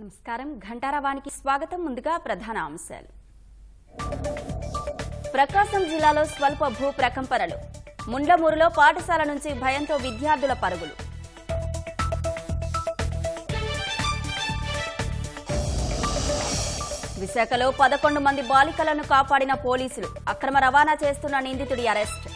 నమస్కారం ఘంటారావానికి స్వాగతం. ముందుగా ప్రధాన అంశాలు. ప్రకాశం జిల్లాలో స్వల్ప భూ ప్రకంపనలు. ముండ్లమూరులో పాఠశాల నుంచి భయంతో విద్యార్థుల పరుగులు. విశాఖలో 11 మంది బాలికలను కాపాడిన పోలీసులు. అక్రమ రవాణా చేస్తున్న నిందితుడి అరెస్ట్.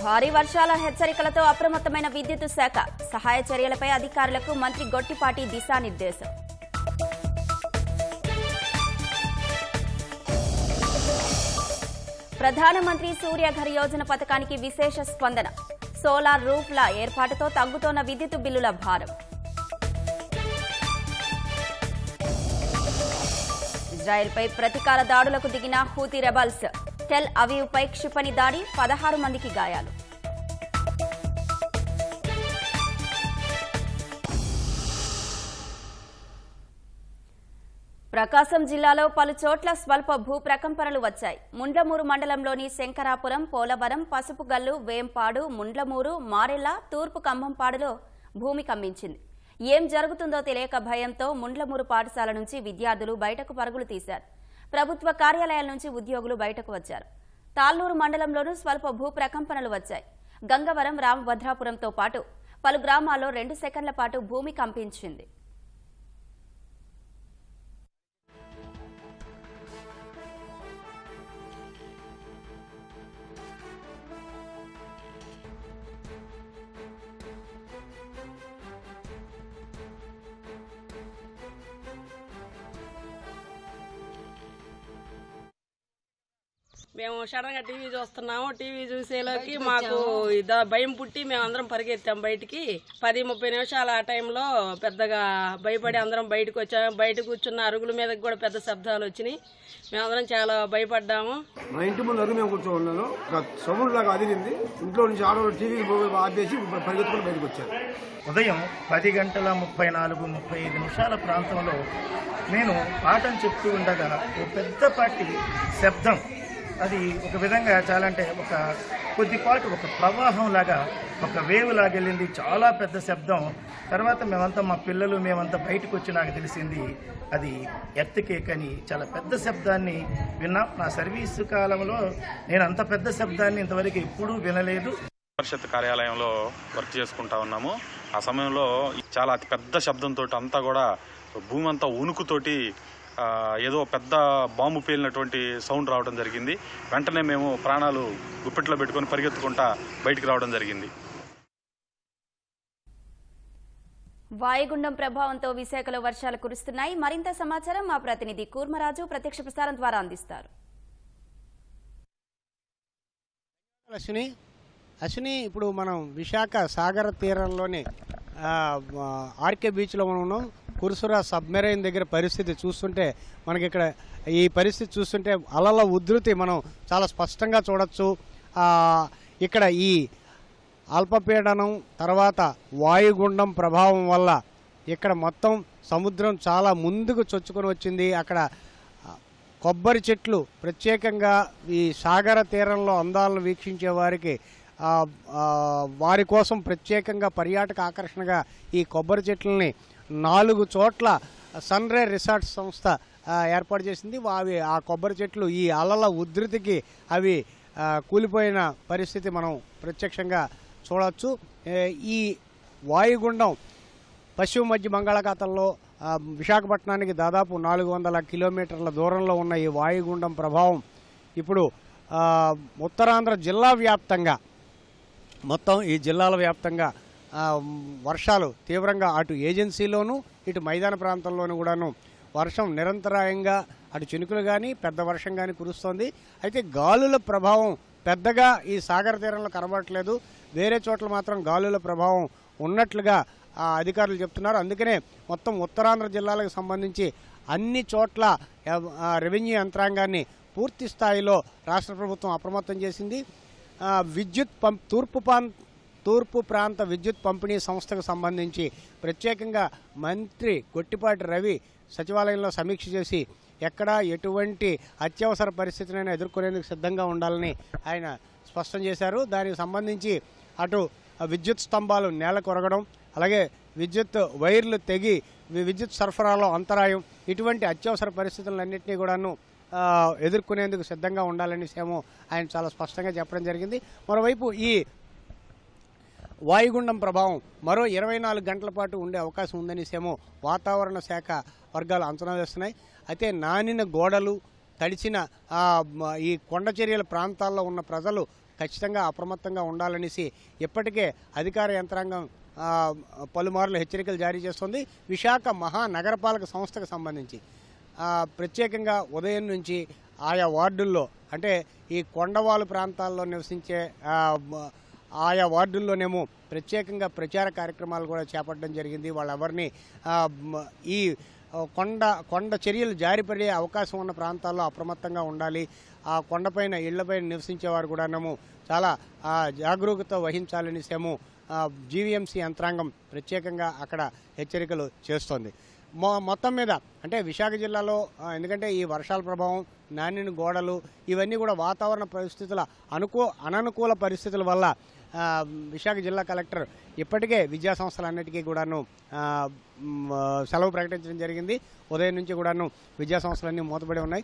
భారీ వర్షాల హెచ్చరికలతో అప్రమత్తమైన విద్యుత్ శాఖ. సహాయ చర్యలపై అధికారులకు మంత్రి గొట్టిపాటి దిశానిర్దేశం. ప్రధానమంత్రి సూర్యఘర్ యోజన పథకానికి విశేష స్పందన. సోలార్ రూఫ్ల ఏర్పాటుతో తగ్గుతోన్న విద్యుత్ బిల్లుల భారం. ఇజ్రాయెల్పై ప్రతీకార దాడులకు దిగిన హూతీ రెబల్స్. టెల్ అవీవ్పై క్షిపణి దాడి, 16 మందికి గాయాలు. ప్రకాశం జిల్లాలో పలు చోట్ల స్వల్ప భూ ప్రకంపనలు వచ్చాయి. ముండ్లమూరు మండలంలోని శంకరాపురం, పోలవరం, పసుపుగల్లు, వేంపాడు, ముండ్లమూరు, మారెల్ల, తూర్పు కంభంపాడులో భూమి కంపించింది. ఏం జరుగుతుందో తెలియక భయంతో ముండ్లమూరు పాఠశాల నుంచి విద్యార్థులు బయటకు పరుగులు తీశారు. ప్రభుత్వ కార్యాలయాల నుంచి ఉద్యోగులు బయటకు వచ్చారు. తాళ్లూరు మండలంలోనూ స్వల్ప భూ ప్రకంపనలు వచ్చాయి. గంగవరం, రామభద్రాపురంతో పాటు పలు గ్రామాల్లో 2 సెకండ్ల పాటు భూమి కంపించింది. మేము సడన్గా టీవీ చూస్తున్నాము. టీవీ చూసేలోకి మాకు భయం పుట్టి మేము అందరం పరిగెత్తాం బయటికి. 10-30 నిమిషాలు ఆ టైంలో పెద్దగా భయపడి అందరం బయటకు వచ్చాము. బయట కూర్చున్న అరుగుల మీద కూడా పెద్ద శబ్దాలు వచ్చినాయి. మేమందరం చాలా భయపడ్డాము. మా ఇంటి ముందు అరుగు మేము కూర్చొని ఉన్నాను. సౌండ్ లాగా అదిరింది. ఇంట్లో నుంచి ఆడవాళ్ళు టీవీ ఆపేసి పరిగెత్తుకుని బయటకు వచ్చారు. ఉదయం 10:30-35 ప్రాంతంలో నేను పాఠం చెప్తూ ఉండగా ఒక పెద్దపాటి శబ్దం, అది ఒక విధంగా చాలా అంటే ఒక కొద్దిపాటు ఒక ప్రవాహం లాగా, ఒక వేవ్ లాగా వెళ్ళింది. చాలా పెద్ద శబ్దం. తర్వాత మేమంతా, మా పిల్లలు మేమంతా బయటకు వచ్చి నాకు తెలిసింది అది ఎర్త్ కేక్ అని. చాలా పెద్ద శబ్దాన్ని విన్నాం. నా సర్వీసు కాలంలో నేను అంత పెద్ద శబ్దాన్ని ఇంతవరకు ఎప్పుడూ వినలేదు. పరిషత్ కార్యాలయంలో వర్క్ చేసుకుంటా ఉన్నాము. ఆ సమయంలో చాలా అతి పెద్ద శబ్దంతో అంతా కూడా భూమి అంతా ఉనుకుతోటి ఏదో పెద్ద బాంబు పేలినటువంటి సౌండ్ రావడం జరిగింది. వెంటనే మేము ప్రాణాలు గుప్పెట్లో పెట్టుకొని పరిగెత్తుకుంటా బయటికి రావడం జరిగింది. వాయుగుండం ప్రభావంతో విశాఖలో వర్షాలు కురుస్తున్నాయి. మరింత సమాచారం మా ప్రతినిధి కూర్మరాజు ప్రత్యక్ష ప్రసారం ద్వారా అందిస్తారు. అశ్విని, ఇప్పుడు మనం విశాఖ సాగర తీరంలోని ఆర్కే బీచ్లో మనం ఉన్నాం. కురుసురా సబ్మెరైన్ దగ్గర పరిస్థితి చూస్తుంటే, మనకి ఇక్కడ ఈ పరిస్థితి చూస్తుంటే అలల ఉధృతి మనం చాలా స్పష్టంగా చూడొచ్చు. ఇక్కడ ఈ అల్పపీడనం తర్వాత వాయుగుండం ప్రభావం వల్ల ఇక్కడ మొత్తం సముద్రం చాలా ముందుకు చొచ్చుకొని వచ్చింది. అక్కడ కొబ్బరి చెట్లు ప్రత్యేకంగా ఈ సాగర తీరంలో అందాలను వీక్షించే వారికి వారి కోసం ప్రత్యేకంగా పర్యాటక ఆకర్షణగా ఈ కొబ్బరి చెట్లని 4 చోట్ల సన్ రే రిసార్ట్స్ సంస్థ ఏర్పాటు చేసింది. అవి ఆ కొబ్బరి చెట్లు ఈ అలల ఉధృతికి అవి కూలిపోయిన పరిస్థితి మనం ప్రత్యక్షంగా చూడవచ్చు. ఈ వాయుగుండం పశ్చిమ మధ్య బంగాళాఖాతంలో విశాఖపట్నానికి దాదాపు 400 కిలోమీటర్ల దూరంలో ఉన్న ఈ వాయుగుండం ప్రభావం ఇప్పుడు ఉత్తరాంధ్ర జిల్లా వ్యాప్తంగా, మొత్తం ఈ జిల్లాల వ్యాప్తంగా వర్షాలు తీవ్రంగా, అటు ఏజెన్సీలోనూ ఇటు మైదాన ప్రాంతంలోనూ కూడాను వర్షం నిరంతరాయంగా, అటు చినుకులు కానీ పెద్ద వర్షం కానీ కురుస్తోంది. అయితే గాలుల ప్రభావం పెద్దగా ఈ సాగర తీరంలో కనబడట్లేదు. వేరే చోట్ల మాత్రం గాలుల ప్రభావం ఉన్నట్లుగా అధికారులు చెప్తున్నారు. అందుకనే మొత్తం ఉత్తరాంధ్ర జిల్లాలకు సంబంధించి అన్ని చోట్ల రెవెన్యూ యంత్రాంగాన్ని పూర్తి స్థాయిలో రాష్ట్ర ప్రభుత్వం అప్రమత్తం చేసింది. తూర్పు ప్రాంత విద్యుత్ పంపిణీ సంస్థకు సంబంధించి ప్రత్యేకంగా మంత్రి గొట్టిపాటి రవి సచివాలయంలో సమీక్ష చేసి ఎక్కడా ఎటువంటి అత్యవసర పరిస్థితులైనా ఎదుర్కొనేందుకు సిద్ధంగా ఉండాలని ఆయన స్పష్టం చేశారు. దానికి సంబంధించి అటు విద్యుత్ స్తంభాలు నేల కొరగడం, అలాగే విద్యుత్ వైర్లు తెగి విద్యుత్ సరఫరాలో అంతరాయం, ఇటువంటి అత్యవసర పరిస్థితులన్నింటినీ కూడాను ఎదుర్కొనేందుకు సిద్ధంగా ఉండాలనేసేమో ఆయన చాలా స్పష్టంగా చెప్పడం జరిగింది. మరోవైపు ఈ వాయుగుండం ప్రభావం మరో 24 గంటల పాటు ఉండే అవకాశం ఉందనేసేమో వాతావరణ శాఖ వర్గాలు అంచనా వేస్తున్నాయి. అయితే నానిన గోడలు, తడిచిన ఈ కొండ చర్యల ప్రాంతాల్లో ఉన్న ప్రజలు ఖచ్చితంగా అప్రమత్తంగా ఉండాలనేసి ఇప్పటికే అధికార యంత్రాంగం పలుమార్లు హెచ్చరికలు జారీ చేస్తుంది. విశాఖ మహానగరపాలక సంస్థకు సంబంధించి ప్రత్యేకంగా ఉదయం నుంచి ఆయా వార్డుల్లో, అంటే ఈ కొండవాలు ప్రాంతాల్లో నివసించే ఆయా వార్డుల్లోనేమో ప్రత్యేకంగా ప్రచార కార్యక్రమాలు కూడా చేపట్టడం జరిగింది. వాళ్ళెవరిని ఈ కొండ చర్యలు జారిపడే అవకాశం ఉన్న ప్రాంతాల్లో అప్రమత్తంగా ఉండాలి, ఆ కొండపైన ఇళ్లపైన నివసించేవారు కూడానేమో చాలా జాగరూకత వహించాలనేసేమో జీవీఎంసీ యంత్రాంగం ప్రత్యేకంగా అక్కడ హెచ్చరికలు చేస్తోంది. మొత్తం మీద అంటే విశాఖ జిల్లాలో ఎందుకంటే ఈ వర్షాల ప్రభావం, నానిన గోడలు, ఇవన్నీ కూడా వాతావరణ పరిస్థితుల అననుకూల పరిస్థితుల వల్ల విశాఖ జిల్లా కలెక్టర్ ఇప్పటికే విద్యాసంస్థలన్నిటికీ కూడాను సెలవు ప్రకటించడం జరిగింది. ఉదయం నుంచి కూడాను విద్యాసంస్థలన్నీ మూతపడి ఉన్నాయి.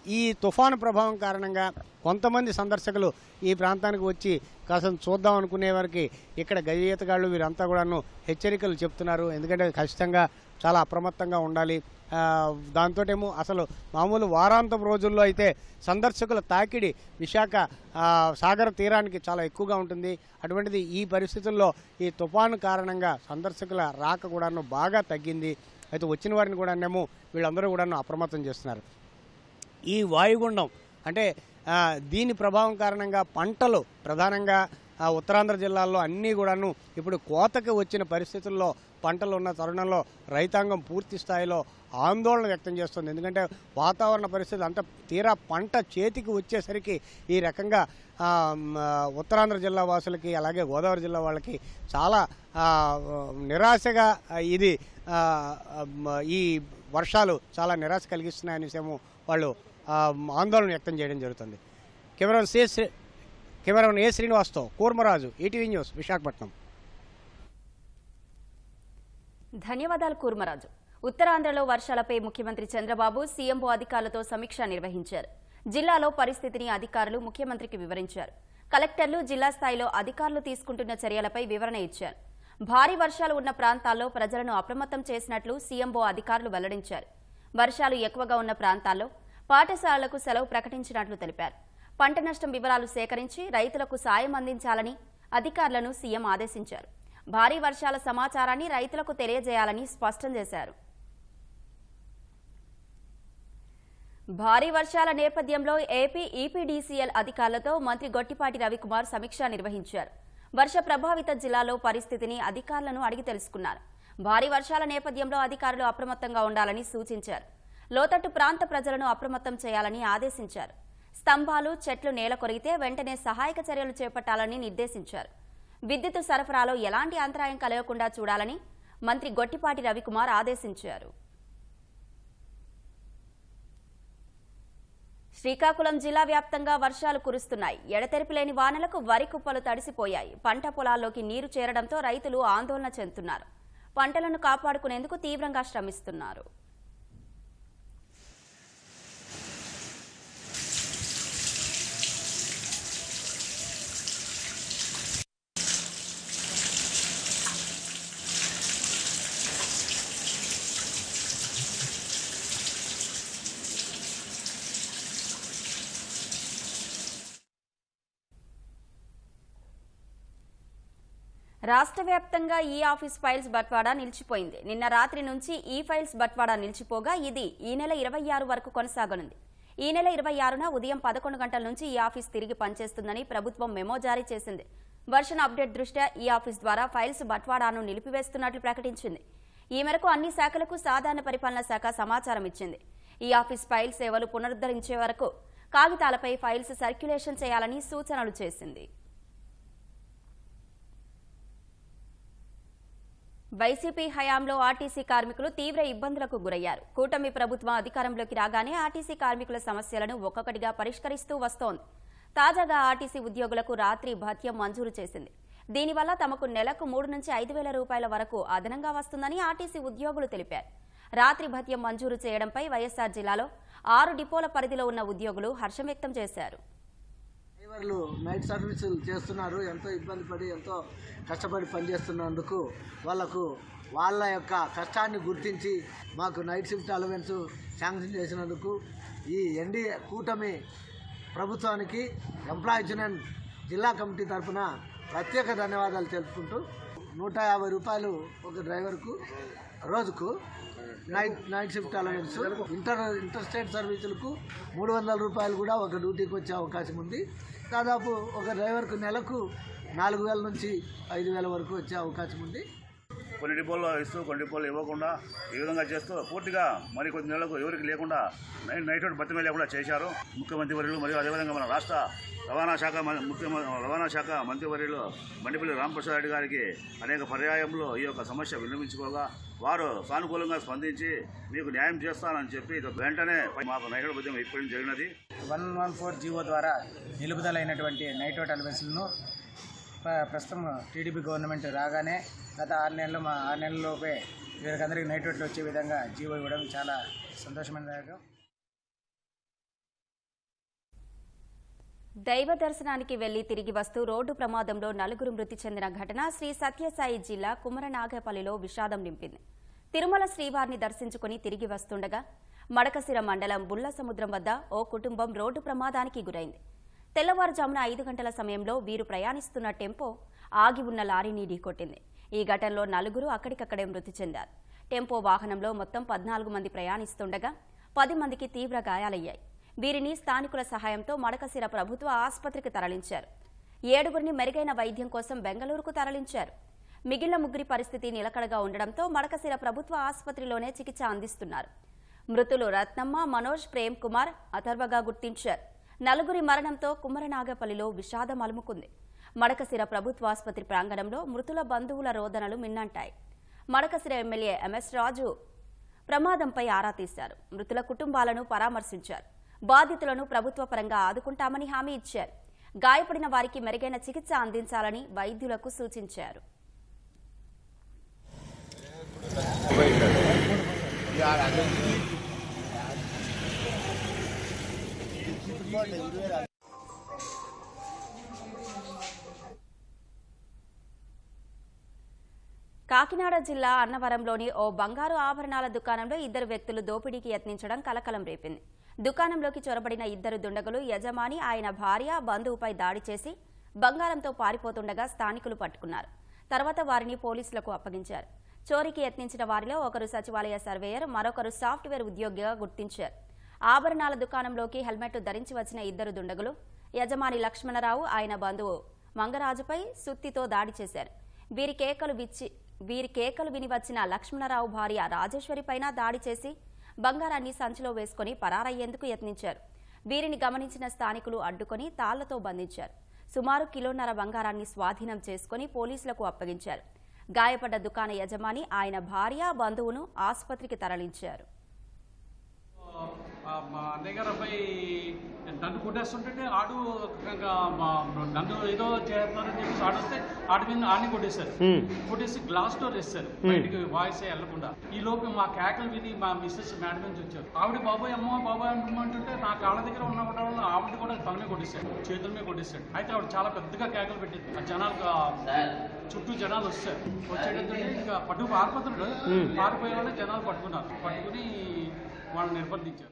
ఈ తుఫాను ప్రభావం కారణంగా కొంతమంది సందర్శకులు ఈ ప్రాంతానికి వచ్చి కాస్త చూద్దాం అనుకునే వారికి ఇక్కడ గజ ఈతగాళ్ళు వీరంతా కూడాను హెచ్చరికలు చెప్తున్నారు. ఎందుకంటే ఖచ్చితంగా చాలా అప్రమత్తంగా ఉండాలి. దాంతోటేమో అసలు మామూలు వారాంతపు రోజుల్లో అయితే సందర్శకుల తాకిడి విశాఖ సాగర తీరానికి చాలా ఎక్కువగా ఉంటుంది. అటువంటిది ఈ పరిస్థితుల్లో ఈ తుఫాను కారణంగా సందర్శకుల రాక కూడాను బాగా తగ్గింది. అయితే వచ్చిన వారిని కూడానేమో వీళ్ళందరూ కూడాను అప్రమత్తం చేస్తున్నారు. ఈ వాయుగుండం అంటే దీని ప్రభావం కారణంగా పంటలు ప్రధానంగా ఉత్తరాంధ్ర జిల్లాల్లో అన్నీ కూడాను ఇప్పుడు కోతకి వచ్చిన పరిస్థితుల్లో పంటలు ఉన్న తరుణంలో రైతాంగం పూర్తి స్థాయిలో ఆందోళన వ్యక్తం చేస్తుంది. ఎందుకంటే వాతావరణ పరిస్థితి అంత తీరా పంట చేతికి వచ్చేసరికి ఈ రకంగా ఉత్తరాంధ్ర జిల్లా వాసులకి అలాగే గోదావరి జిల్లా వాళ్ళకి చాలా నిరాశగా ఇది ఈ వర్షాలు చాలా నిరాశ కలిగిస్తున్నాయనేసేమో వాళ్ళు ఆందోళన వ్యక్తం చేయడం జరుగుతుంది. కెమెరామెన్ ఏ శ్రీనివాస్తో కూర్మరాజు, ఈటీవీ న్యూస్, విశాఖపట్నం. ధన్యవాదాలు కూర్మరాజు. ఉత్తరాంధ్రలో వర్షాలపై ముఖ్యమంత్రి చంద్రబాబు సీఎంఓ అధికారులతో సమీక్ష నిర్వహించారు. జిల్లాలో పరిస్థితిని అధికారులు ముఖ్యమంత్రికి వివరించారు. కలెక్టర్లు జిల్లా స్థాయిలో అధికారులు తీసుకుంటున్న చర్యలపై వివరణ ఇచ్చారు. భారీ వర్షాలు ఉన్న ప్రాంతాల్లో ప్రజలను అప్రమత్తం చేసినట్లు సీఎంఓ అధికారులు వెల్లడించారు. వర్షాలు ఎక్కువగా ఉన్న ప్రాంతాల్లో పాఠశాలలకు సెలవు ప్రకటించినట్లు తెలిపారు. పంట నష్టం వివరాలు సేకరించి రైతులకు సాయం అందించాలని అధికారులను సీఎం ఆదేశించారు. భారీ వర్షాల సమాచారాన్ని రైతులకు తెలియజేయాలని స్పష్టం చేశారు. భారీ వర్షాల నేపథ్యంలో ఏపీ ఈపీడీసీఎల్ అధికారులతో మంత్రి గొట్టిపాటి రవికుమార్ సమీక్ష నిర్వహించారు. వర్ష ప్రభావిత జిల్లాలో పరిస్థితిని అధికారులను అడిగి తెలుసుకున్నారు. భారీ వర్షాల నేపథ్యంలో అధికారులు అప్రమత్తంగా ఉండాలని సూచించారు. లోతట్టు ప్రాంత ప్రజలను అప్రమత్తం చేయాలని ఆదేశించారు. స్తంభాలు, చెట్లు నేల కొరిగితే వెంటనే సహాయక చర్యలు చేపట్టాలని నిర్దేశించారు. విద్యుత్ సరఫరాలో ఎలాంటి అంతరాయం కలగకుండా చూడాలని మంత్రి గొట్టిపాటి రవికుమార్ ఆదేశించారు. శ్రీకాకుళం జిల్లా వ్యాప్తంగా వర్షాలు కురుస్తున్నాయి. ఎడతెరిపి లేని వానలకు వరి కుప్పలు తడిసిపోయాయి. పంట పొలాల్లోకి నీరు చేరడంతో రైతులు ఆందోళన చెందుతున్నారు. పంటలను కాపాడుకునేందుకు తీవ్రంగా శ్రమిస్తున్నారు. రాష్ట్ర వ్యాప్తంగా ఈ ఆఫీస్ ఫైల్స్ బట్వాడా నిలిచిపోయింది. నిన్న రాత్రి నుంచి ఈ ఫైల్స్ బట్వాడా నిలిచిపోగా ఇది ఈ నెల 26 వరకు కొనసాగనుంది. ఈ నెల 26న ఉదయం 11 గంటల నుంచి ఈ ఆఫీస్ తిరిగి పనిచేస్తుందని ప్రభుత్వం మెమో జారీ చేసింది. వర్షన్ అప్డేట్ దృష్ట్యా ఈ ఆఫీస్ ద్వారా ఫైల్స్ బట్వాడాను నిలిపివేస్తున్నట్లు ప్రకటించింది. ఈ మేరకు అన్ని శాఖలకు సాధారణ పరిపాలనా శాఖ సమాచారం ఇచ్చింది. ఈ ఆఫీస్ ఫైల్ సేవలు పునరుద్ధరించే వరకు కాగితాలపై ఫైల్స్ సర్క్యులేషన్ చేయాలని సూచనలు చేసింది. వైసీపీ హయాంలో ఆర్టీసీ కార్మికులు తీవ్ర ఇబ్బందులకు గురయ్యారు. కూటమి ప్రభుత్వం అధికారంలోకి రాగానే ఆర్టీసీ కార్మికుల సమస్యలను ఒక్కొక్కటిగా పరిష్కరిస్తూ వస్తోంది. తాజాగా ఆర్టీసీ ఉద్యోగులకు రాత్రి భత్యం మంజూరు చేసింది. దీనివల్ల తమకు నెలకు 3 నుంచి 5,000 రూపాయల వరకు అదనంగా వస్తుందని ఆర్టీసీ ఉద్యోగులు తెలిపారు. రాత్రి భత్యం మంజూరు చేయడంపై వైఎస్ఆర్ జిల్లాలో 6 డిపోల పరిధిలో ఉన్న ఉద్యోగులు హర్షం వ్యక్తం చేశారు. డ్రైవర్లు నైట్ సర్వీసులు చేస్తున్నారు. ఎంతో ఇబ్బంది పడి ఎంతో కష్టపడి పనిచేస్తున్నందుకు వాళ్లకు వాళ్ళ యొక్క కష్టాన్ని గుర్తించి మాకు నైట్ షిఫ్ట్ అలవెన్స్ శాంక్షన్ చేసినందుకు ఈ ఎన్డీఏ కూటమి ప్రభుత్వానికి ఎంప్లాయీస్ యూనియన్ జిల్లా కమిటీ తరఫున ప్రత్యేక ధన్యవాదాలు తెలుపుకుంటూ 150 రూపాయలు ఒక డ్రైవర్కు రోజుకు night shift allowance, inter state సర్వీసులకు 300 రూపాయలు కూడా ఒక డ్యూటీకి వచ్చే అవకాశం ఉంది. దాదాపు ఒక డ్రైవర్కు నెలకు 4,000 నుంచి 5,000 వరకు వచ్చే అవకాశం ఉంది. కొన్ని డిపోల్లో ఇస్తూ కొన్ని డిపోలు ఇవ్వకుండా ఈ విధంగా చేస్తూ పూర్తిగా మరి కొద్ది నెలలకు ఎవరికి లేకుండా నైట్ భత్యమే లేకుండా చేశారు ముఖ్యమంత్రి వర్యులు. మరియు అదేవిధంగా మన రాష్ట్ర రవాణా శాఖ మంత్రివర్యులు బండిపల్లి రామప్రసాద్ రెడ్డి గారికి అనేక పర్యాయంలో ఈ యొక్క సమస్య విన్నవించుకోగా వారు సానుకూలంగా స్పందించి మీకు న్యాయం చేస్తానని చెప్పి వెంటనే మాకు నైట్ భత్యం ఇప్పడం జరిగినది. 114 జీవో ద్వారా నిలుపుదలైనటువంటి నైట్ అవుట్ అలవెన్స్లను ప్రస్తుతం టీడీపీ గవర్నమెంట్ రాగానే గత 6 నెలల్లోపే వీరికందరికీ నైట్ అవుట్లు వచ్చే విధంగా జీవో ఇవ్వడం చాలా సంతోషమైన. దైవ దర్శనానికి వెళ్లి తిరిగి వస్తూ రోడ్డు ప్రమాదంలో 4 మృతి చెందిన ఘటన శ్రీ సత్యసాయి జిల్లా కుమరనాగపల్లిలో విషాదం నింపింది. తిరుమల శ్రీవారిని దర్శించుకుని తిరిగి వస్తుండగా మడకశిర మండలం బుల్ల సముద్రం వద్ద ఓ కుటుంబం రోడ్డు ప్రమాదానికి గురైంది. తెల్లవారుజామున 5 గంటల సమయంలో వీరు ప్రయాణిస్తున్న టెంపో ఆగి ఉన్న లారీని ఢీకొట్టింది. ఈ ఘటనలో 4 అక్కడికక్కడే మృతి చెందారు. టెంపో వాహనంలో మొత్తం 14 మంది ప్రయాణిస్తుండగా 10 మందికి తీవ్ర గాయాలయ్యాయి. వీరిని స్థానికుల సహాయంతో మడకశిర ప్రభుత్వ ఆసుపత్రికి తరలించారు. 7 మెరుగైన వైద్యం కోసం బెంగళూరుకు తరలించారు. మిగిలిన 3 పరిస్థితి నిలకడగా ఉండడంతో మడకశిర ప్రభుత్వ ఆసుపత్రిలోనే చికిత్స అందిస్తున్నారు. మృతులు రత్నమ్మ, మనోజ్, ప్రేమ్ కుమార్, అథర్వగా గుర్తించారు. 4 మరణంతో కుమరనాగపల్లిలో విషాదం అలుముకుంది. మడకశిర ప్రభుత్వ ఆసుపత్రి ప్రాంగణంలో మృతుల బంధువుల రోదనలు మిన్నంటాయి. మడకశిర ఎమ్మెల్యే ఎంఎస్ రాజు ప్రమాదంపై ఆరా తీశారు. మృతుల కుటుంబాలను పరామర్శించారు. బాధితులను ప్రభుత్వ పరంగా ఆదుకుంటామని హామీ ఇచ్చారు. గాయపడిన వారికి మెరుగైన చికిత్స అందించాలని వైద్యులకు సూచించారు. కాకినాడ జిల్లా అన్నవరంలోని ఓ బంగారు ఆభరణాల దుకాణంలో 2 వ్యక్తులు దోపిడీకి యత్నించడం కలకలం రేపింది. దుకాణంలోకి చొరబడిన 2 దుండగులు యజమాని, ఆయన భార్య, బంధువుపై దాడి చేసి బంగారంతో పారిపోతుండగా స్థానికులు పట్టుకున్నారు. తర్వాత వారిని పోలీసులకు అప్పగించారు. చోరీకి యత్నించిన వారిలో ఒకరు సచివాలయ సర్వేయర్, మరొకరు సాఫ్ట్వేర్ ఉద్యోగిగా గుర్తించారు. ఆభరణాల దుకాణంలోకి హెల్మెట్ ధరించి వచ్చిన 2 దుండగులు యజమాని లక్ష్మణరావు, ఆయన బంధువు మంగరాజుపై సుత్తితో దాడి చేశారు. వీరి కేకలు విని వచ్చిన లక్ష్మణరావు భార్య రాజేశ్వరిపైన దాడి చేసి బంగారాన్ని సంచిలో వేసుకుని పరారయ్యేందుకు యత్నించారు. వీరిని గమనించిన స్థానికులు అడ్డుకొని తాళ్లతో బంధించారు. సుమారు 1.5 కిలోల బంగారాన్ని స్వాధీనం చేసుకుని పోలీసులకు అప్పగించారు. గాయపడ్డ దుకాణ యజమాని, ఆయన భార్య, బంధువును ఆసుపత్రికి తరలించారు. మా అన్నయ్య గారు అబ్బాయి నన్ను కొట్టేస్తుంటే ఆడు నన్ను ఏదో చేస్తారని చెప్పేసి ఆడొస్తే ఆడి మీద ఆడిని కొట్టేసి గ్లాస్ డోర్ వేస్తారు బయటికి వాయిస్ వెళ్లకుండా. ఈ లోపు మా కేకలు విని మా మిస్సెస్ మేడం నుంచి వచ్చారు. ఆవిడ బాబాయ్ అమ్మ బాబాయ్ అంటుంటే నా కాళ్ళ దగ్గర ఉన్న వల్ల ఆవిడ కూడా తల మీద కొట్టేశాడు, చేతుల మీద కొట్టేశాడు. అయితే ఆవిడ చాలా పెద్దగా కేకలు పెట్టింది. ఆ జనాలు చుట్టూ జనాలు వచ్చారు. వచ్చేటప్పుడు ఇంకా పట్టుకు పారిపోతున్నాడు. పారిపోయే వాళ్ళే జనాలు పట్టుకుని వాళ్ళని నిర్బంధించారు.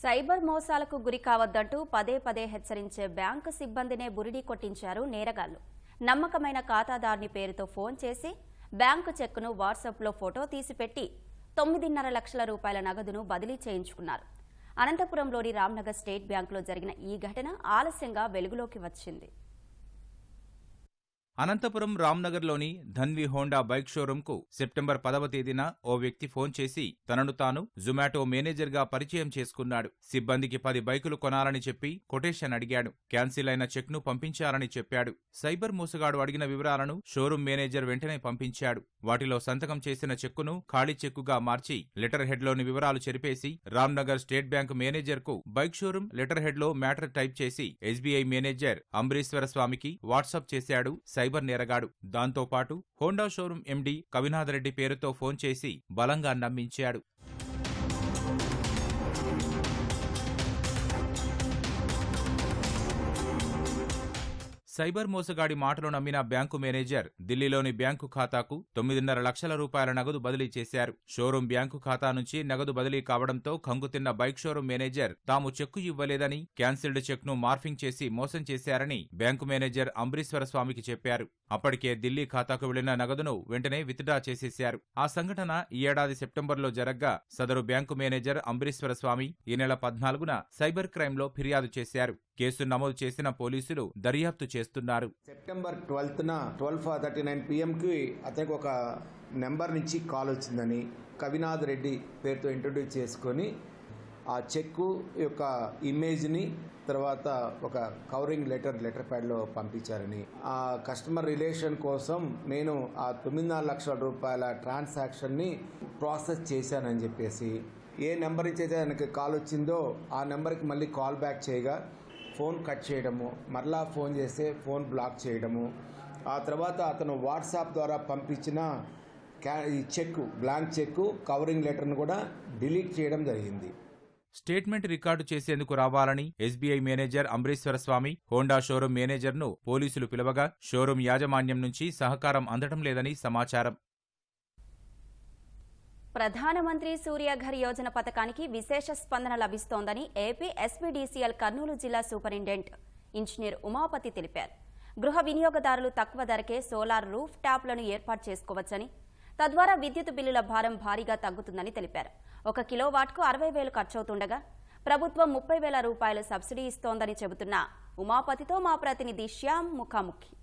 సైబర్ మోసాలకు గురి కావద్దంటూ పదే హెచ్చరించే బ్యాంకు సిబ్బందినే బురిడీ కొట్టించారు నేరగాళ్లు. నమ్మకమైన ఖాతాదారుని పేరుతో ఫోన్ చేసి బ్యాంకు చెక్కును వాట్సాప్లో ఫోటో తీసిపెట్టి 9.5 లక్షల రూపాయల నగదును బదిలీ చేయించుకున్నారు. అనంతపురంలోని రామ్నగర్ స్టేట్ బ్యాంకులో జరిగిన ఈ ఘటన ఆలస్యంగా వెలుగులోకి వచ్చింది. Anantapuram రామ్నగర్లోని Dhanvi Honda bike షోరూంకు September 10వ తేదీన ఓ వ్యక్తి ఫోన్ చేసి తనను తాను జొమాటో మేనేజర్గా పరిచయం చేసుకున్నాడు. సిబ్బందికి 10 బైకులు కొనాలని చెప్పి కొటేషన్ అడిగాడు. క్యాన్సిల్ అయిన చెక్ను పంపించాలని చెప్పాడు. సైబర్ మోసగాడు అడిగిన వివరాలను షోరూం మేనేజర్ వెంటనే పంపించాడు. వాటిలో సంతకం చేసిన చెక్కును ఖాళీ చెక్కుగా మార్చి లెటర్ హెడ్లోని వివరాలు చెరిపేసి రామ్నగర్ స్టేట్ బ్యాంక్ మేనేజర్కు బైక్ షోరూం లెటర్ హెడ్లో మ్యాటర్ టైప్ చేసి ఎస్బీఐ మేనేజర్ అంబరీశ్వర స్వామికి వాట్సాప్ చేశాడు సైబర్ నేరగాడు. దాంతో పాటు Honda showroom MD Kavinath Reddy పేరుతో ఫోన్ చేసి బలంగా నమ్మించాడు. సైబర్ మోసగాడి మాటలు నమ్మిన బ్యాంకు మేనేజర్ ఢిల్లీలోని బ్యాంకు ఖాతాకు 9.5 లక్షల రూపాయల నగదు బదిలీ చేశారు. షోరూం బ్యాంకు ఖాతా నుంచి నగదు బదిలీ కావడంతో కంగుతిన్న బైక్ షోరూం మేనేజర్ తాము చెక్కు ఇవ్వలేదని, క్యాన్సిల్డ్ చెక్ను మార్ఫింగ్ చేసి మోసం చేశారని బ్యాంకు మేనేజర్ అంబరీశ్వర స్వామికి చెప్పారు. అప్పటికే ఢిల్లీ ఖాతాకు వెళ్లిన నగదును వెంటనే విత్డ్రా చేసేశారు. ఆ సంఘటన ఈ ఏడాది సెప్టెంబర్లో జరగ్గా సదరు బ్యాంకు మేనేజర్ అంబరీశ్వర స్వామి ఈ నెల 14న సైబర్ క్రైమ్లో ఫిర్యాదు చేశారు. కేసు నమోదు చేసిన పోలీసులు దర్యాప్తు చేస్తున్నారు. సెప్టెంబర్ 12న 12:39 PM-కి అతనికి ఒక నెంబర్ నుంచి కాల్ వచ్చిందని కవినాథ్ రెడ్డి పేరుతో ఇంట్రొడ్యూస్ చేసుకొని ఆ చెక్కు యొక్క ఇమేజ్ని తర్వాత ఒక కవరింగ్ లెటర్ ప్యాడ్లో పంపించారని, ఆ కస్టమర్ రిలేషన్ కోసం నేను ఆ 9.5 లక్షల రూపాయల ట్రాన్సాక్షన్ని ప్రాసెస్ చేశానని చెప్పేసి ఏ నెంబర్ నుంచి అయితే ఆయనకి కాల్ వచ్చిందో ఆ నెంబర్కి మళ్ళీ కాల్ బ్యాక్ చేయగా ఫోన్ కట్ చేయడము, మరలా ఫోన్ చేస్తే ఫోన్ బ్లాక్ చేయడము, ఆ తర్వాత అతను వాట్సాప్ ద్వారా పంపించిన ఈ చెక్కు బ్లాంక్ చెక్కు కవరింగ్ లెటర్ను కూడా డిలీట్ చేయడం జరిగింది. స్టేట్మెంట్ రికార్డు చేసేందుకు రావాలని ఎస్బీఐ మేనేజర్ అంబరీశ్వర స్వామి హోండా షోరూం మేనేజర్ను పోలీసులు పిలవగా షోరూం యాజమాన్యం నుంచి సహకారం అందడం లేదని సమాచారం. ప్రధానమంత్రి సూర్యఘర్ యోజన పథకానికి విశేష స్పందన లభిస్తోందని ఏపీ ఎస్పీడీసీఎల్ కర్నూలు జిల్లా సూపరింటెండెంట్ ఇంజనీర్ ఉమాపతి తెలిపారు. గృహ వినియోగదారులు తక్కువ ధరకే సోలార్ రూఫ్ టాప్లను ఏర్పాటు చేసుకోవచ్చని, తద్వారా విద్యుత్ బిల్లుల భారం భారీగా తగ్గుతుందని తెలిపారు. 1 కిలోవాట్కు 60,000 ఖర్చవుతుండగా ప్రభుత్వం 30,000 రూపాయలు సబ్సిడీ ఇస్తోందని చెబుతున్న ఉమాపతితో మా ప్రతినిధి శ్యామ్ ముఖాముఖి.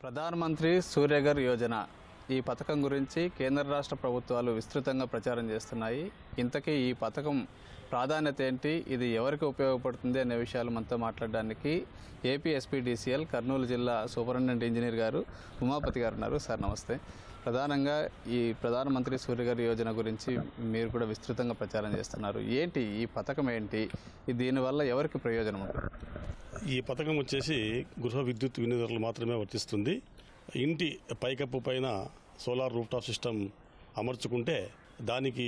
ప్రధానమంత్రి సూర్యఘర్ యోజన ఈ పథకం గురించి కేంద్ర రాష్ట్ర ప్రభుత్వాలు విస్తృతంగా ప్రచారం చేస్తున్నాయి. ఇంతకీ ఈ పథకం ప్రాధాన్యత ఏంటి, ఇది ఎవరికి ఉపయోగపడుతుంది అనే విషయాలు మనతో మాట్లాడడానికి ఏపీ ఎస్పీడీసీఎల్ కర్నూలు జిల్లా సూపరింటెండెంట్ ఇంజనీర్ గారు ఉమాపతి గారు ఉన్నారు. సార్ నమస్తే. ప్రధానంగా ఈ ప్రధానమంత్రి సూర్యఘర్ యోజన గురించి మీరు కూడా విస్తృతంగా ప్రచారం చేస్తున్నారు. ఏంటి ఈ పథకం, ఏంటి దీనివల్ల ఎవరికి ప్రయోజనం ఉంటుంది? ఈ పథకం వచ్చేసి గృహ విద్యుత్ వినియోగదారులు మాత్రమే వర్తిస్తుంది. ఇంటి పైకప్పు పైన సోలార్ రూఫ్టాప్ సిస్టమ్ అమర్చుకుంటే దానికి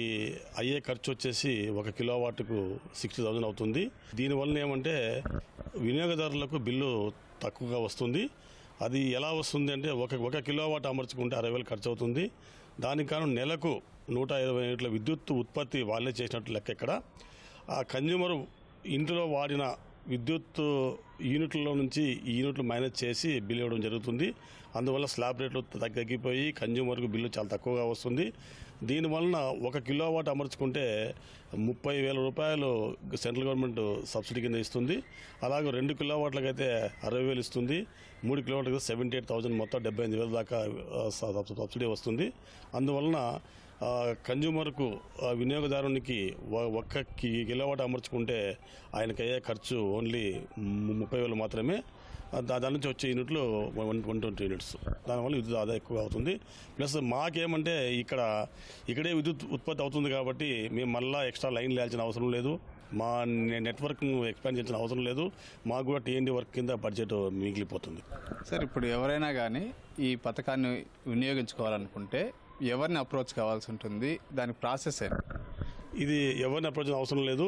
అయ్యే ఖర్చు వచ్చేసి 1 కిలోవాట్కు 60,000 అవుతుంది. దీనివల్ల ఏమంటే వినియోగదారులకు బిల్లు తక్కువగా వస్తుంది. అది ఎలా వస్తుంది అంటే 1 కిలోవాట్ అమర్చుకుంటే 60,000 ఖర్చు అవుతుంది. దానికి కాను నెలకు 120 యూనిట్ల విద్యుత్ ఉత్పత్తి వాళ్ళే చేసినట్టు లెక్క. ఇక్కడ ఆ కన్జ్యూమర్ ఇంట్లో వాడిన విద్యుత్ యూనిట్లలో నుంచి ఈ యూనిట్లు మైనస్ చేసి బిల్ ఇవ్వడం జరుగుతుంది. అందువల్ల స్లాబ్ రేట్లు తగ్గిపోయి కన్జ్యూమర్కు బిల్లు చాలా తక్కువగా వస్తుంది. దీనివలన 1 కిలోవాట్ అమర్చుకుంటే 30,000 రూపాయలు సెంట్రల్ గవర్నమెంట్ సబ్సిడీ కింద ఇస్తుంది. అలాగే 2 కిలోవాట్లకైతే 60,000 ఇస్తుంది. 3 కిలోవాట్లకైతే 78,000, మొత్తం 78,000 దాకా సబ్సిడీ వస్తుంది. అందువలన కన్జ్యూమర్కు వినియోగదారునికి 1 కిలోవాట్ అమర్చుకుంటే ఆయనకి అయ్యే ఖర్చు ఓన్లీ 30,000 మాత్రమే. దాని నుంచి వచ్చే యూనిట్లు 120 యూనిట్స్. దానివల్ల విద్యుత్ ఆదా ఎక్కువ అవుతుంది. ప్లస్ మాకేమంటే ఇక్కడే విద్యుత్ ఉత్పత్తి అవుతుంది కాబట్టి మేము మళ్ళీ ఎక్స్ట్రా లైన్ వేయాల్సిన అవసరం లేదు. మా నెట్వర్క్ను ఎక్స్పాండ్ చేయాల్సిన అవసరం లేదు. మాకు కూడా టీఎన్డీ వర్క్ కింద బడ్జెట్ మిగిలిపోతుంది. సార్, ఇప్పుడు ఎవరైనా కానీ ఈ పథకాన్ని వినియోగించుకోవాలనుకుంటే ఎవరిని అప్రోచ్ కావాల్సి ఉంటుంది? దాని ప్రాసెస్ ఏంటి? ఇది ఎవరిని అప్రోచ్ అవసరం లేదు.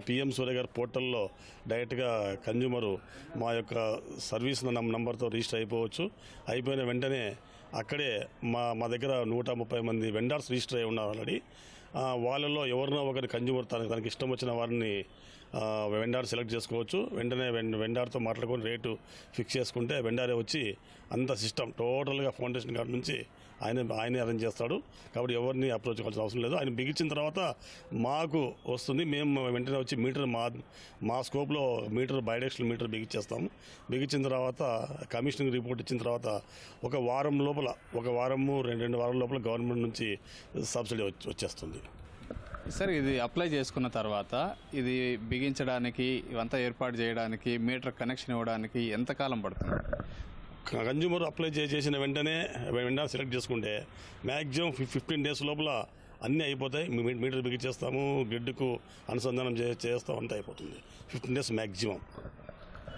పిఎం సూర్యఘర్ పోర్టల్లో డైరెక్ట్గా కన్జ్యూమరు మా యొక్క సర్వీస్ నంబర్తో రిజిస్టర్ అయిపోవచ్చు. అయిపోయిన వెంటనే అక్కడే మా దగ్గర 130 మంది వెండర్స్ రిజిస్టర్ అయి ఉన్నారు ఆల్రెడీ. వాళ్ళలో ఎవరినో ఒకరి కన్జ్యూమర్ తనకి ఇష్టం వచ్చిన వారిని వెండార్ సెలెక్ట్ చేసుకోవచ్చు. వెంటనే వెండార్తో మాట్లాడుకొని రేటు ఫిక్స్ చేసుకుంటే వెండారే వచ్చి అంత సిస్టమ్ టోటల్గా ఫౌండేషన్ కార్డు నుంచి ఆయనే అరేంజ్ చేస్తాడు. కాబట్టి ఎవరిని అప్రోచ్ కావాల్సిన అవసరం లేదు. ఆయన బిగించిన తర్వాత మాకు వస్తుంది. మేము వెంటనే వచ్చి మీటర్ మా స్కోప్లో మీటర్ బైడెక్స్టల్ మీటర్ బిగించేస్తాము. బిగించిన తర్వాత కమిషనింగ్ రిపోర్ట్ ఇచ్చిన తర్వాత 1 వారం లోపల 1 వారము 2 వారాల లోపల గవర్నమెంట్ నుంచి సబ్సిడీ వచ్చేస్తుంది. సార్, ఇది అప్లై చేసుకున్న తర్వాత ఇది బిగించడానికి, ఇవంతా ఏర్పాటు చేయడానికి, మీటర్ కనెక్షన్ ఇవ్వడానికి ఎంతకాలం పడుతుంది? కన్జ్యూమర్ అప్లై చేసిన వెంటనే సెలెక్ట్ చేసుకుంటే మ్యాక్సిమం 15 డేస్ లోపల అన్నీ అయిపోతాయి. మీటర్ బిగించేస్తాము, గ్రిడ్కు అనుసంధానం చేస్తాం, అంతా అయిపోతుంది. 15 డేస్ మ్యాక్సిమం.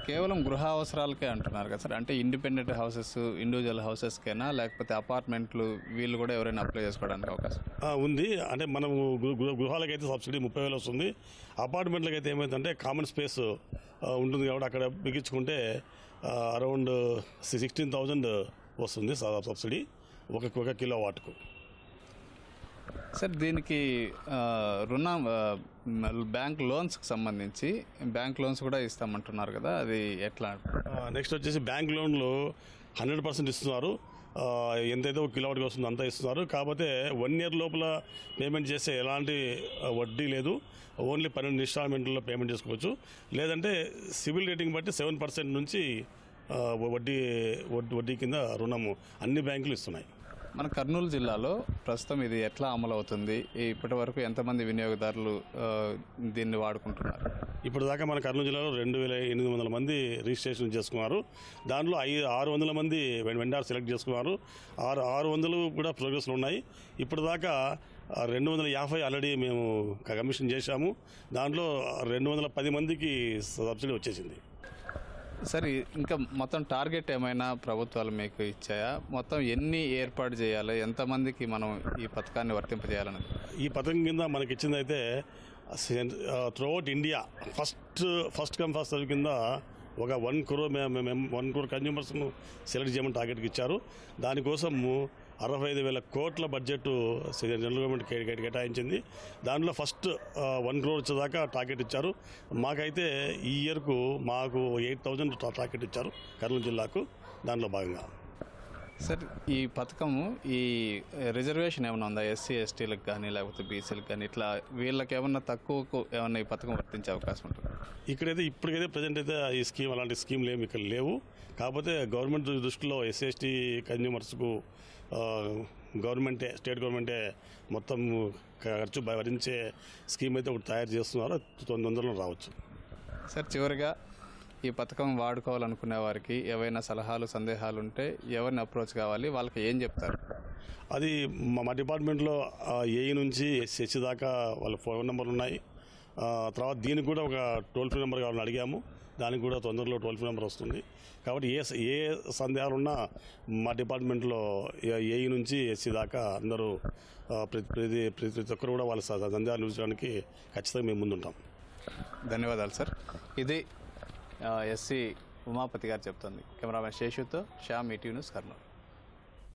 కేవలం గృహ అవసరాలకే అంటున్నారు కదా సార్, అంటే ఇండిపెండెంట్ హౌసెస్, ఇండివిజువల్ హౌసెస్కైనా లేకపోతే అపార్ట్మెంట్లు వీళ్ళు కూడా ఎవరైనా అప్లై చేసుకోవడానికి అవకాశం ఉంది. అంటే మనము గృహాలకైతే సబ్సిడీ 30,000 వస్తుంది. అపార్ట్మెంట్లకు అయితే ఏమైందంటే కామన్ స్పేస్ ఉంటుంది కాబట్టి అక్కడ బిగించుకుంటే అరౌండ్ 16,000 వస్తుంది సబ్సిడీ ఒక కిలోవాట్కు. సార్ దీనికి రుణం బ్యాంక్ లోన్స్కి సంబంధించి బ్యాంక్ లోన్స్ కూడా ఇస్తామంటున్నారు కదా, అది ఎట్లా? నెక్స్ట్ వచ్చేసి బ్యాంక్ లోన్లు 100% ఇస్తున్నారు. ఎంతైతే ఒక కిలోవాట్కి వస్తుందో అంతా ఇస్తున్నారు. కాకపోతే 1 ఇయర్ లోపల పేమెంట్ చేస్తే ఎలాంటి వడ్డీ లేదు. ఓన్లీ 12 ఇన్స్టాల్మెంట్లో పేమెంట్ చేసుకోవచ్చు. లేదంటే సివిల్ రేటింగ్ బట్టి 7% నుంచి వడ్డీ కింద రుణము అన్ని బ్యాంకులు ఇస్తున్నాయి. మన కర్నూలు జిల్లాలో ప్రస్తుతం ఇది ఎట్లా అమలు అవుతుంది? ఇప్పటి వరకు ఎంతమంది వినియోగదారులు దీన్ని వాడుకుంటున్నారు? ఇప్పుడు దాకా మన కర్నూలు జిల్లాలో 2,800 మంది రిజిస్ట్రేషన్ చేసుకున్నారు. దాంట్లో 600 మంది వెండర్ సెలెక్ట్ చేసుకున్నారు. 600 కూడా ప్రోగ్రెస్లో ఉన్నాయి. ఇప్పుడు దాకా 250 ఆల్రెడీ మేము కమిషన్ చేశాము. దాంట్లో 210 మందికి సబ్సిడీ వచ్చేసింది. సరే, ఇంకా మొత్తం టార్గెట్ ఏమైనా ప్రభుత్వాలు మీకు ఇచ్చాయా? మొత్తం ఎన్ని ఏర్పాటు చేయాలి, ఎంతమందికి మనం ఈ పథకాన్ని వర్తింపజేయాలని? ఈ పథకం కింద మనకి ఇచ్చింది అయితే throughout India first come first serve కింద ఒక 1 crore కన్జ్యూమర్స్ను సెలెక్ట్ చేయమని టార్గెట్కి ఇచ్చారు. దానికోసం 65,000 కోట్ల బడ్జెట్ సెంట్రల్ గవర్నమెంట్ కేటాయించింది. దాంట్లో ఫస్ట్ 1 crore వచ్చేదాకా టార్గెట్ ఇచ్చారు. మాకైతే ఈ ఇయర్కు మాకు 8,000 టార్గెట్ ఇచ్చారు కర్నూలు జిల్లాకు. దాంట్లో భాగంగా సార్ ఈ పథకము ఈ రిజర్వేషన్ ఏమైనా ఉందా ఎస్సీ ఎస్టీలకు కానీ లేకపోతే బీసీలకు కానీ, ఇట్లా వీళ్ళకి ఏమన్నా తక్కువకు ఏమన్నా ఈ పథకం వర్తించే అవకాశం ఉంటుంది? ఇప్పటికైతే ప్రజెంట్ అయితే ఈ స్కీమ్ అలాంటి స్కీమ్లు ఏమి ఇక్కడ లేవు. కాకపోతే గవర్నమెంట్ దృష్టిలో ఎస్సీ ఎస్టీ కన్జ్యూమర్స్కు స్టేట్ గవర్నమెంటే మొత్తం ఖర్చు భరించే స్కీమ్ అయితే ఒకటి తయారు చేస్తున్నారు. తొందరలో రావచ్చు. సార్ చివరిగా ఈ పథకం వాడుకోవాలనుకునే వారికి ఏవైనా సలహాలు సందేహాలు ఉంటే ఎవరిని అప్రోచ్ కావాలి, వాళ్ళకి ఏం చెప్తారు? అది మా డిపార్ట్మెంట్లో ఏఈ నుంచి ఎస్సీ దాకా వాళ్ళ ఫోన్ నెంబర్లు ఉన్నాయి. తర్వాత దీనికి కూడా ఒక టోల్ ఫ్రీ నెంబర్ కావాలని అడిగాము. దానికి కూడా తొందరలో టోల్ ఫ్రీ నెంబర్ వస్తుంది. కాబట్టి ఏ సందేహాలు ఉన్నా మా డిపార్ట్మెంట్లో ఏఈ నుంచి ఎస్సీ దాకా అందరూ ప్రతి ఒక్కరు కూడా వాళ్ళ సందేహాలు నిలిచడానికి ఖచ్చితంగా మేము ముందుంటాం. ధన్యవాదాలు సార్. ఇది ఎస్సీ ఉమాపతి గారు చెప్తుంది. కెమెరామెన్ శేషుతో శ్యామ్, ఈటీవీ న్యూస్, కర్నూలు.